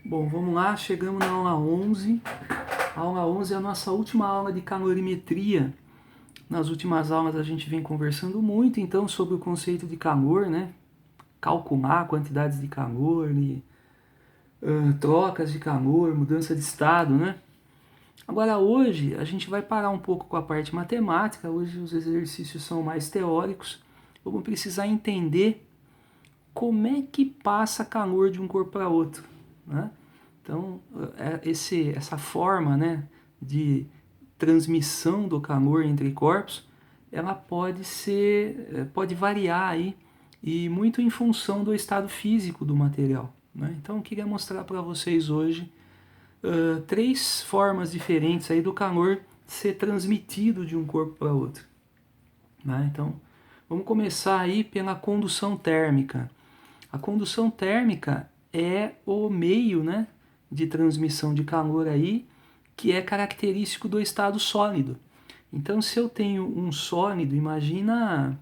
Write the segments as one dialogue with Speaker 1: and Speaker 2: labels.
Speaker 1: Bom, vamos lá, chegamos na aula 11. A aula 11 é a nossa última aula de calorimetria. Nas últimas aulas a gente vem conversando muito, então, sobre o conceito de calor, né? Calcular quantidades de calor, trocas de calor, mudança de estado, né? Agora, hoje, a gente vai parar um pouco com a parte matemática. Hoje os exercícios são mais teóricos. Vamos precisar entender como é que passa calor de um corpo para outro, né? Então, essa forma, né, de transmissão do calor entre corpos, ela pode variar aí, e muito em função do estado físico do material, né? Então, eu queria mostrar para vocês hoje três formas diferentes aí do calor ser transmitido de um corpo para outro, né? Então, vamos começar aí pela condução térmica. A condução térmica é o meio, né, de transmissão de calor aí, que é característico do estado sólido. Então, se eu tenho um sólido, imagina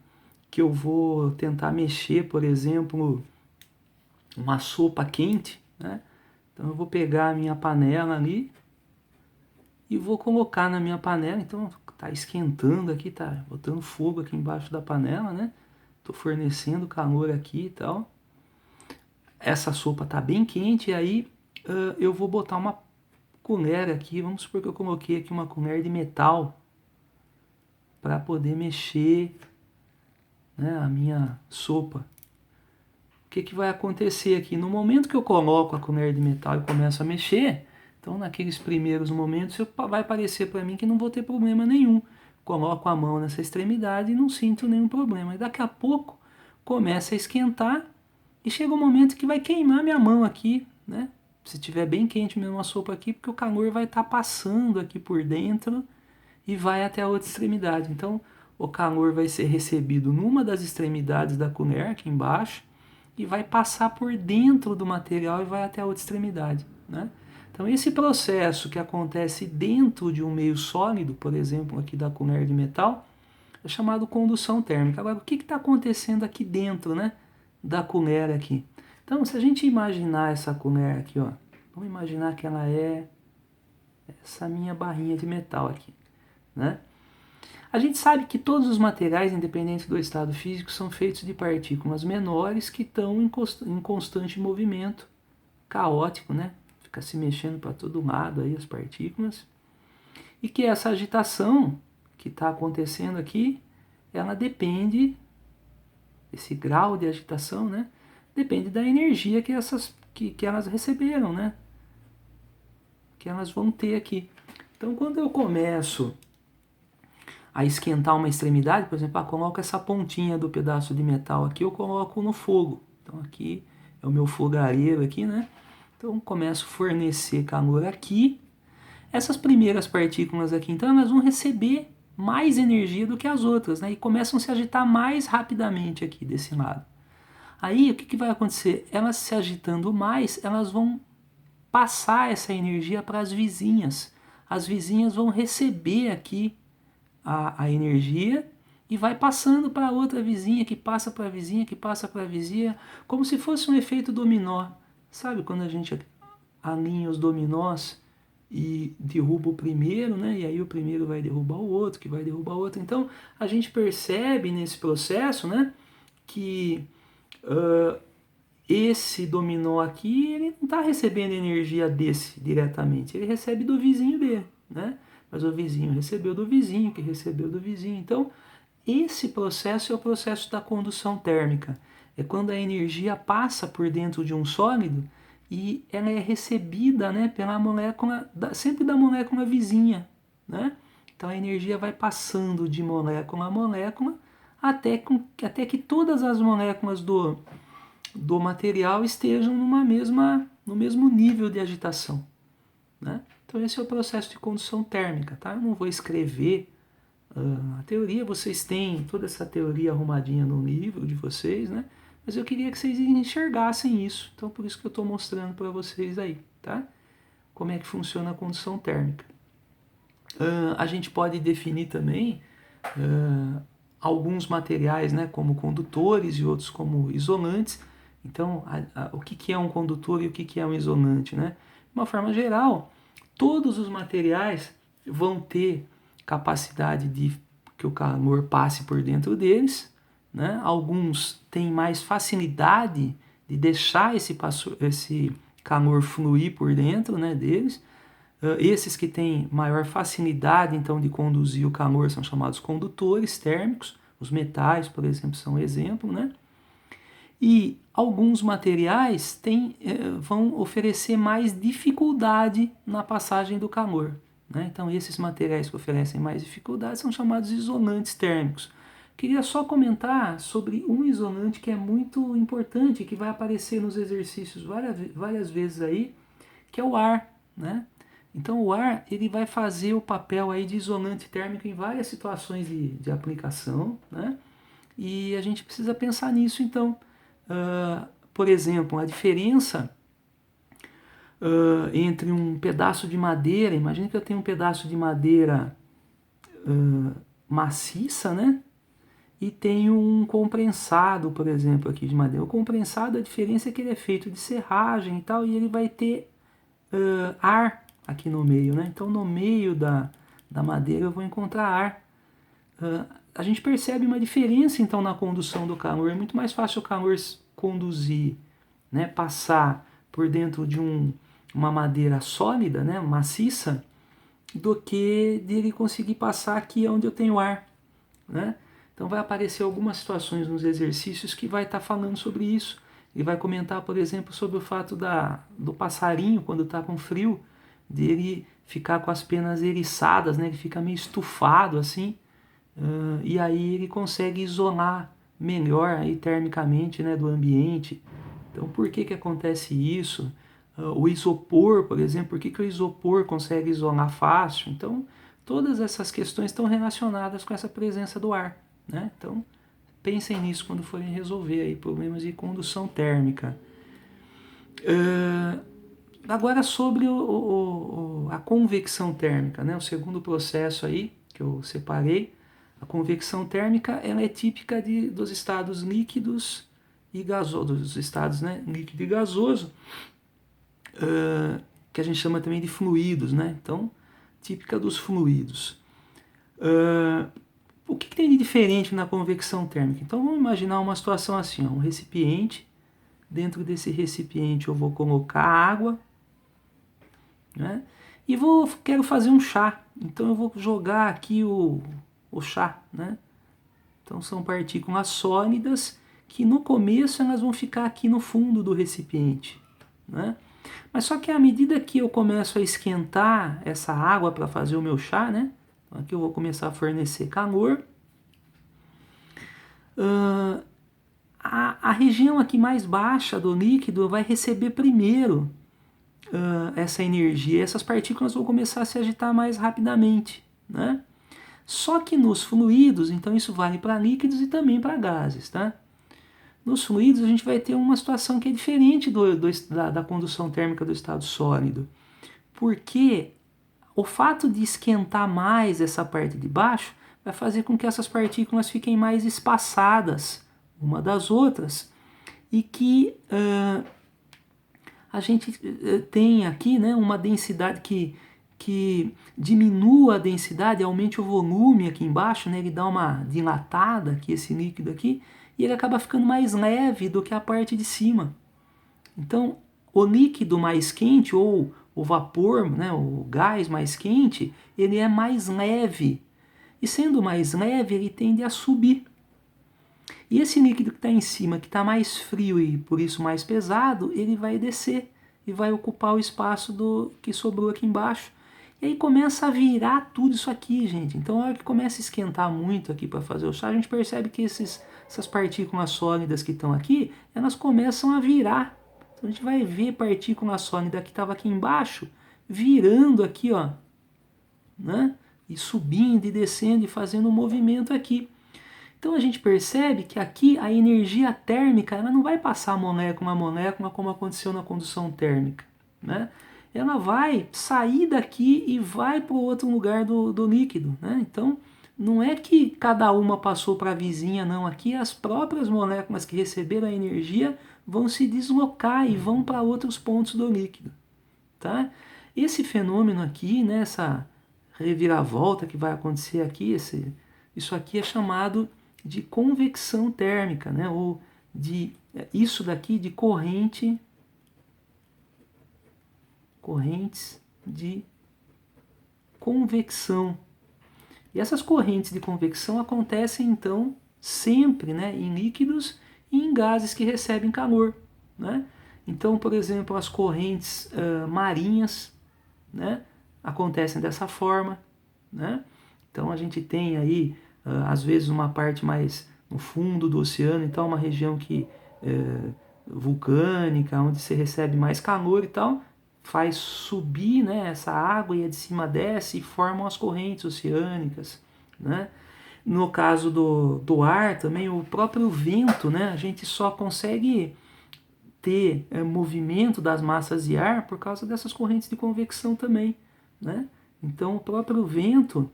Speaker 1: que eu vou tentar mexer, por exemplo, uma sopa quente, né? Então, eu vou pegar a minha panela ali e vou colocar na minha panela. Então, tá esquentando aqui, tá botando fogo aqui embaixo da panela, né? Tô fornecendo calor aqui e tal. Essa sopa tá bem quente, e aí eu vou botar uma colher aqui. Vamos supor que eu coloquei aqui uma colher de metal para poder mexer, né, a minha sopa. O que vai acontecer aqui? No momento que eu coloco a colher de metal e começo a mexer, então naqueles primeiros momentos vai parecer para mim que não vou ter problema nenhum. Coloco a mão nessa extremidade e não sinto nenhum problema. E daqui a pouco começa a esquentar e chega um momento que vai queimar minha mão aqui, né? Se tiver bem quente mesmo a sopa aqui, porque o calor vai estar passando aqui por dentro e vai até a outra extremidade. Então, o calor vai ser recebido numa das extremidades da colher, aqui embaixo, e vai passar por dentro do material e vai até a outra extremidade, né? Então, esse processo que acontece dentro de um meio sólido, por exemplo, aqui da colher de metal, é chamado condução térmica. Agora, o que está acontecendo aqui dentro, né, da colher aqui? Então, se a gente imaginar essa colher aqui, ó, vamos imaginar que ela é essa minha barrinha de metal aqui, né? A gente sabe que todos os materiais, independente do estado físico, são feitos de partículas menores que estão em constante movimento, caótico, né? Fica se mexendo para todo lado aí as partículas. E que essa agitação que está acontecendo aqui, ela depende, esse grau de agitação, né? Depende da energia que elas receberam, né? Que elas vão ter aqui. Então, quando eu começo a esquentar uma extremidade, por exemplo, coloco essa pontinha do pedaço de metal aqui, eu coloco no fogo. Então aqui é o meu fogareiro aqui, né? Então começo a fornecer calor aqui. Essas primeiras partículas aqui, então, elas vão receber mais energia do que as outras, né? E começam a se agitar mais rapidamente aqui desse lado. Aí o que vai acontecer? Elas se agitando mais, elas vão passar essa energia para as vizinhas. As vizinhas vão receber aqui a energia e vai passando para outra vizinha, que passa para a vizinha, que passa para a vizinha, como se fosse um efeito dominó. Sabe quando a gente alinha os dominós e derruba o primeiro, né? E aí o primeiro vai derrubar o outro, que vai derrubar o outro. Então a gente percebe nesse processo, né, que esse dominó aqui, ele não está recebendo energia desse diretamente, ele recebe do vizinho dele, né? Mas o vizinho recebeu do vizinho, que recebeu do vizinho. Então, esse processo é o processo da condução térmica. É quando a energia passa por dentro de um sólido e ela é recebida, né, pela molécula, sempre da molécula vizinha, né? Então a energia vai passando de molécula a molécula até que todas as moléculas do material estejam no mesmo nível de agitação, né? Então esse é o processo de condução térmica, tá? Eu não vou escrever a teoria, vocês têm toda essa teoria arrumadinha no livro de vocês, né? Mas eu queria que vocês enxergassem isso, então por isso que eu estou mostrando para vocês aí, tá? Como é que funciona a condução térmica. A gente pode definir também alguns materiais, né, como condutores e outros como isolantes, Então, o que é um condutor e o que é um isolante, né? De uma forma geral, todos os materiais vão ter capacidade de que o calor passe por dentro deles, né? Alguns têm mais facilidade de deixar esse calor fluir por dentro, né, deles. Esses que têm maior facilidade, então, de conduzir o calor são chamados condutores térmicos. Os metais, por exemplo, são um exemplo, né? E alguns materiais vão oferecer mais dificuldade na passagem do calor, né? Então, esses materiais que oferecem mais dificuldade são chamados isolantes térmicos. Queria só comentar sobre um isolante que é muito importante, que vai aparecer nos exercícios várias vezes aí, que é o ar, né? Então, o ar ele vai fazer o papel aí de isolante térmico em várias situações de aplicação, né? E a gente precisa pensar nisso, então. Por exemplo, a diferença entre um pedaço de madeira, imagine que eu tenho um pedaço de madeira maciça, né? E tenho um comprensado, por exemplo, aqui de madeira. O comprensado, a diferença é que ele é feito de serragem e tal, e ele vai ter ar aqui no meio, né? Então, no meio da madeira eu vou encontrar ar. A gente percebe uma diferença, então, na condução do calor. É muito mais fácil o calor conduzir, né, passar por dentro de uma madeira sólida, né, maciça, do que dele conseguir passar aqui onde eu tenho ar, né? Então vai aparecer algumas situações nos exercícios que vai estar falando sobre isso. Ele vai comentar, por exemplo, sobre o fato do passarinho, quando está com frio, dele ficar com as penas eriçadas, né? Ele fica meio estufado assim, e aí ele consegue isolar melhor aí, termicamente, né, do ambiente. Então, por que acontece isso? O isopor, por exemplo, por que o isopor consegue isolar fácil? Então, todas essas questões estão relacionadas com essa presença do ar, né? Então, pensem nisso quando forem resolver aí problemas de condução térmica. Agora sobre a convecção térmica, né? O segundo processo aí que eu separei. A convecção térmica ela é típica dos estados líquidos e gasosos, dos estados, né, líquido e gasoso, que a gente chama também de fluidos, né? Então, típica dos fluidos. O que tem de diferente na convecção térmica? Então, vamos imaginar uma situação assim, ó, um recipiente. Dentro desse recipiente eu vou colocar água, né? E quero fazer um chá. Então eu vou jogar aqui o chá, né? Então são partículas sólidas que no começo elas vão ficar aqui no fundo do recipiente, né? Mas só que à medida que eu começo a esquentar essa água para fazer o meu chá, né? Então aqui eu vou começar a fornecer calor. A região aqui mais baixa do líquido vai receber primeiro essa energia. Essas partículas vão começar a se agitar mais rapidamente, né? Só que nos fluidos, então isso vale para líquidos e também para gases, tá? Nos fluidos a gente vai ter uma situação que é diferente da condução térmica do estado sólido, porque o fato de esquentar mais essa parte de baixo vai fazer com que essas partículas fiquem mais espaçadas uma das outras e que a gente tem aqui, né, uma densidade que diminua a densidade, aumente o volume aqui embaixo, né, ele dá uma dilatada aqui, esse líquido aqui, e ele acaba ficando mais leve do que a parte de cima. Então, o líquido mais quente, ou o vapor, né, o gás mais quente, ele é mais leve. E sendo mais leve, ele tende a subir. E esse líquido que está em cima, que está mais frio e por isso mais pesado, ele vai descer e vai ocupar o espaço que sobrou aqui embaixo. E aí começa a virar tudo isso aqui, gente. Então, a hora que começa a esquentar muito aqui para fazer o chá, a gente percebe que essas partículas sólidas que estão aqui, elas começam a virar. Então, a gente vai ver partícula sólida que estava aqui embaixo, virando aqui, ó, né? E subindo e descendo e fazendo um movimento aqui. Então a gente percebe que aqui a energia térmica ela não vai passar molécula a molécula como aconteceu na condução térmica, né? Ela vai sair daqui e vai para o outro lugar do líquido, né? Então não é que cada uma passou para a vizinha, não. Aqui as próprias moléculas que receberam a energia vão se deslocar e vão para outros pontos do líquido. Tá? Esse fenômeno aqui, né, essa reviravolta que vai acontecer aqui, isso aqui é chamado de convecção térmica, né, ou isso daqui de correntes de convecção. E essas correntes de convecção acontecem então sempre, né, em líquidos e em gases que recebem calor, né? Então, por exemplo, as correntes marinhas, né, acontecem dessa forma, né? Então a gente tem aí às vezes uma parte mais no fundo do oceano, então uma região que vulcânica, onde se recebe mais calor e tal, faz subir, né, essa água e a de cima desce e formam as correntes oceânicas, né? No caso do ar também, o próprio vento, né, a gente só consegue ter movimento das massas de ar por causa dessas correntes de convecção também, né? Então o próprio vento,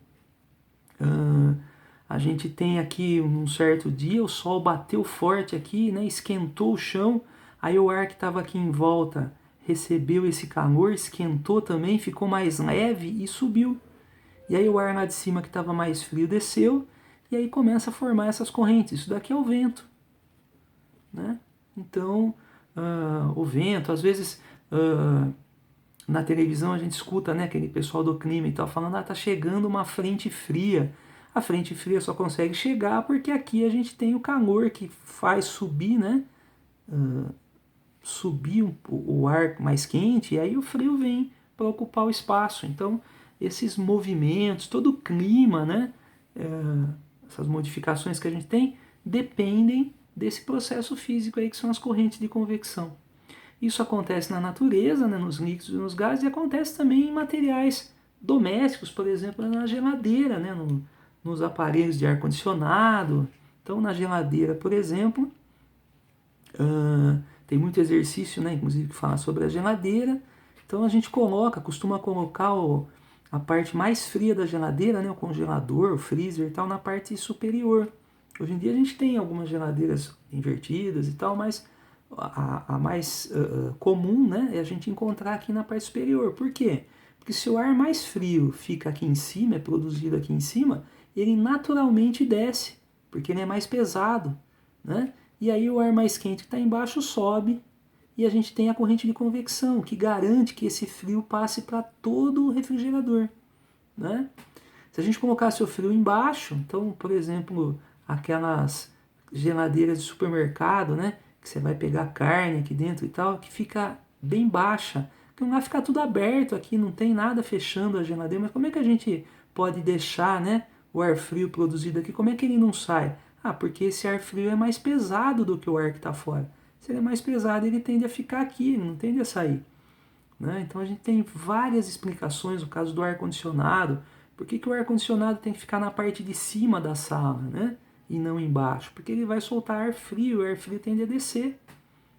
Speaker 1: a gente tem aqui um certo dia, o sol bateu forte aqui, né, esquentou o chão, aí o ar que estava aqui em volta recebeu esse calor, esquentou também, ficou mais leve e subiu. E aí o ar lá de cima que estava mais frio desceu, e aí começa a formar essas correntes. Isso daqui é o vento, né? Então, o vento, às vezes na televisão a gente escuta, né, aquele pessoal do clima e tal falando, tá chegando uma frente fria. A frente fria só consegue chegar porque aqui a gente tem o calor que faz subir, né, subir o ar mais quente, e aí o frio vem para ocupar o espaço. Então, esses movimentos, todo o clima, né, essas modificações que a gente tem, dependem desse processo físico aí que são as correntes de convecção. Isso acontece na natureza, né, nos líquidos e nos gases, e acontece também em materiais domésticos, por exemplo, na geladeira, né, nos aparelhos de ar-condicionado. Então, na geladeira, por exemplo, tem muito exercício, né, inclusive, que fala sobre a geladeira. Então, a gente costuma colocar a parte mais fria da geladeira, né, o congelador, o freezer e tal, na parte superior. Hoje em dia a gente tem algumas geladeiras invertidas e tal, mas a mais comum, né, é a gente encontrar aqui na parte superior. Por quê? Porque se o ar mais frio fica aqui em cima, é produzido aqui em cima, ele naturalmente desce, porque ele é mais pesado, né? E aí o ar mais quente que está embaixo sobe e a gente tem a corrente de convecção, que garante que esse frio passe para todo o refrigerador, né? Se a gente colocasse o frio embaixo, então, por exemplo, aquelas geladeiras de supermercado, né, que você vai pegar carne aqui dentro e tal, que fica bem baixa, que não vai ficar tudo aberto aqui, não tem nada fechando a geladeira, mas como é que a gente pode deixar, né, o ar frio produzido aqui, como é que ele não sai? Ah, porque esse ar frio é mais pesado do que o ar que está fora. Se ele é mais pesado, ele tende a ficar aqui, ele não tende a sair, né? Então a gente tem várias explicações no caso do ar-condicionado. Por que o ar-condicionado tem que ficar na parte de cima da sala, né? E não embaixo? Porque ele vai soltar ar frio, o ar frio tende a descer.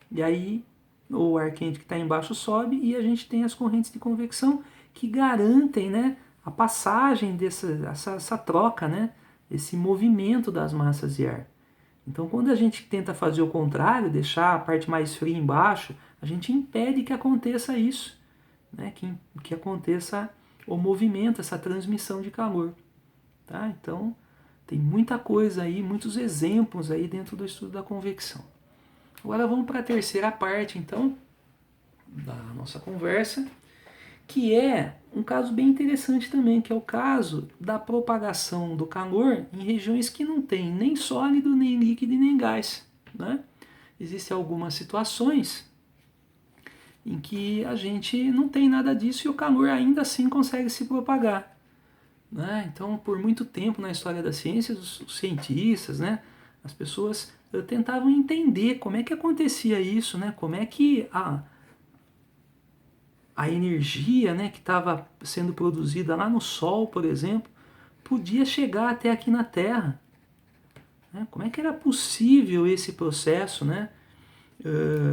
Speaker 1: E aí o ar quente que está embaixo sobe e a gente tem as correntes de convecção que garantem, né, a passagem essa troca, né? Esse movimento das massas de ar. Então, quando a gente tenta fazer o contrário, deixar a parte mais fria embaixo, a gente impede que aconteça isso, né? que aconteça o movimento, essa transmissão de calor. Tá? Então, tem muita coisa aí, muitos exemplos aí dentro do estudo da convecção. Agora vamos para a terceira parte, então, da nossa conversa, que é um caso bem interessante também, que é o caso da propagação do calor em regiões que não tem nem sólido, nem líquido e nem gás, né? Existem algumas situações em que a gente não tem nada disso e o calor ainda assim consegue se propagar, né? Então, por muito tempo na história da ciência, os cientistas, né, as pessoas tentavam entender como é que acontecia isso, né? Como é que a energia, né, que estava sendo produzida lá no Sol, por exemplo, podia chegar até aqui na Terra. Né? Como é que era possível esse processo, né?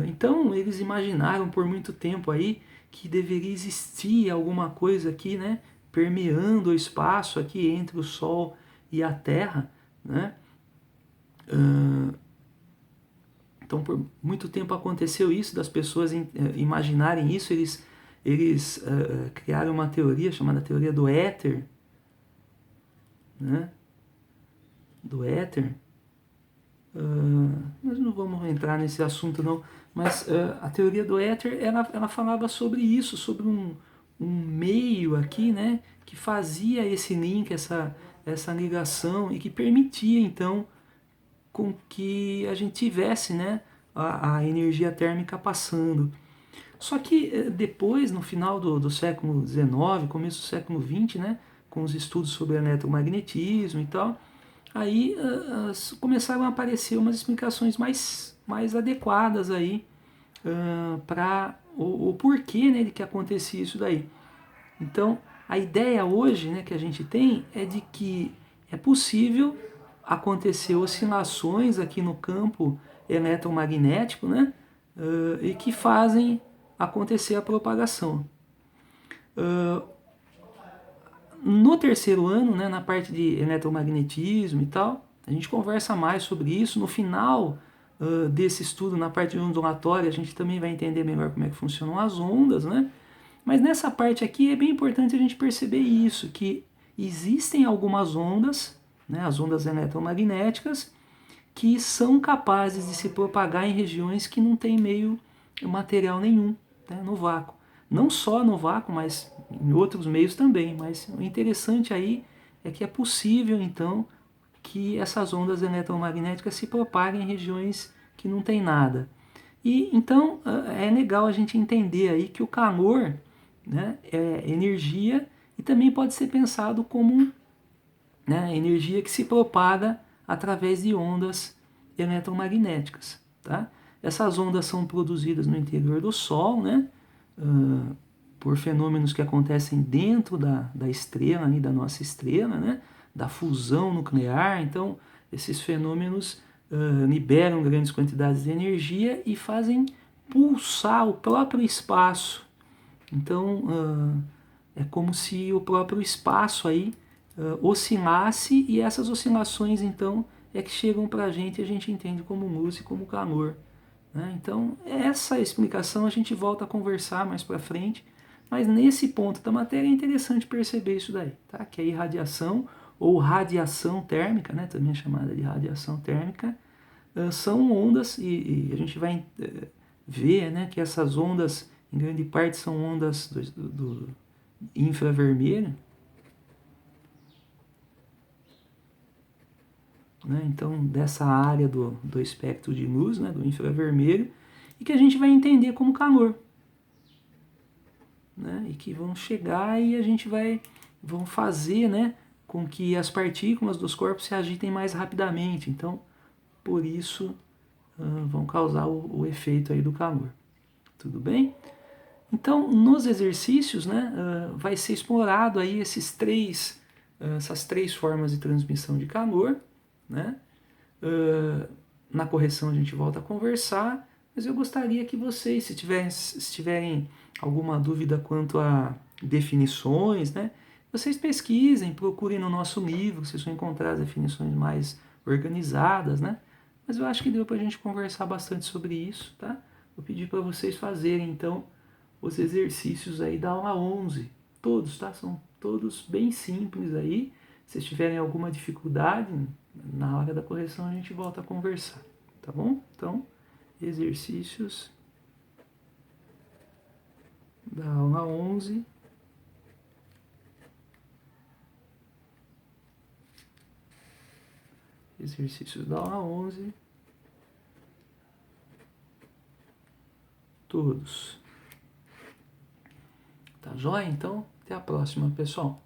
Speaker 1: Então eles imaginaram por muito tempo aí que deveria existir alguma coisa aqui, né, permeando o espaço aqui entre o Sol e a Terra, né? Então, por muito tempo aconteceu isso, das pessoas imaginarem isso, eles criaram uma teoria chamada teoria do éter, né? Do éter. Nós não vamos entrar nesse assunto não, mas a teoria do éter, ela falava sobre isso, sobre um meio aqui, né, que fazia esse link, essa ligação e que permitia, então, com que a gente tivesse, né, a energia térmica passando. Só que depois, no final do século XIX, começo do século XX, né, com os estudos sobre eletromagnetismo e tal, aí começaram a aparecer umas explicações mais adequadas aí para o porquê, né, de que acontecia isso daí. Então, a ideia hoje, né, que a gente tem é de que é possível acontecer oscilações aqui no campo eletromagnético, né, e que fazem acontecer a propagação. No terceiro ano, né, na parte de eletromagnetismo e tal, a gente conversa mais sobre isso. No final desse estudo, na parte ondulatória, a gente também vai entender melhor como é que funcionam as ondas, né? Mas nessa parte aqui é bem importante a gente perceber isso, que existem algumas ondas, né, as ondas eletromagnéticas, que são capazes de se propagar em regiões que não tem meio material nenhum, né, no vácuo. Não só no vácuo, mas em outros meios também. Mas o interessante aí é que é possível, então, que essas ondas eletromagnéticas se propaguem em regiões que não tem nada. E então é legal a gente entender aí que o calor, né, é energia e também pode ser pensado como, né, energia que se propaga através de ondas eletromagnéticas. Tá? Essas ondas são produzidas no interior do Sol, né, por fenômenos que acontecem dentro da estrela, da nossa estrela, né, da fusão nuclear. Então, esses fenômenos liberam grandes quantidades de energia e fazem pulsar o próprio espaço. Então, é como se o próprio espaço aí oscilasse, e essas oscilações, então, é que chegam para a gente entende como luz e como calor. Né? Então, essa explicação a gente volta a conversar mais para frente, mas nesse ponto da matéria é interessante perceber isso daí, tá? Que a irradiação ou radiação térmica, né, também é chamada de radiação térmica, são ondas, e a gente vai ver, né, que essas ondas, em grande parte, são ondas do infravermelho, né, então dessa área do espectro de luz, né, do infravermelho, e que a gente vai entender como calor. Né, e que vão chegar e vão fazer, né, com que as partículas dos corpos se agitem mais rapidamente. Então, por isso, vão causar o efeito aí do calor. Tudo bem? Então, nos exercícios, né, vai ser explorado aí essas três formas de transmissão de calor, né? Na correção a gente volta a conversar, mas eu gostaria que vocês, se tiverem alguma dúvida quanto a definições, né, vocês pesquisem, procurem no nosso livro, vocês vão encontrar as definições mais organizadas, né? Mas eu acho que deu para a gente conversar bastante sobre isso, tá? Vou pedir para vocês fazerem, então, os exercícios aí da aula 11, todos, tá? São todos bem simples aí. Se tiverem alguma dificuldade, na hora da correção a gente volta a conversar, tá bom? Então, exercícios da aula 11. Exercícios da aula 11. Todos. Tá joia? Então, até a próxima, pessoal.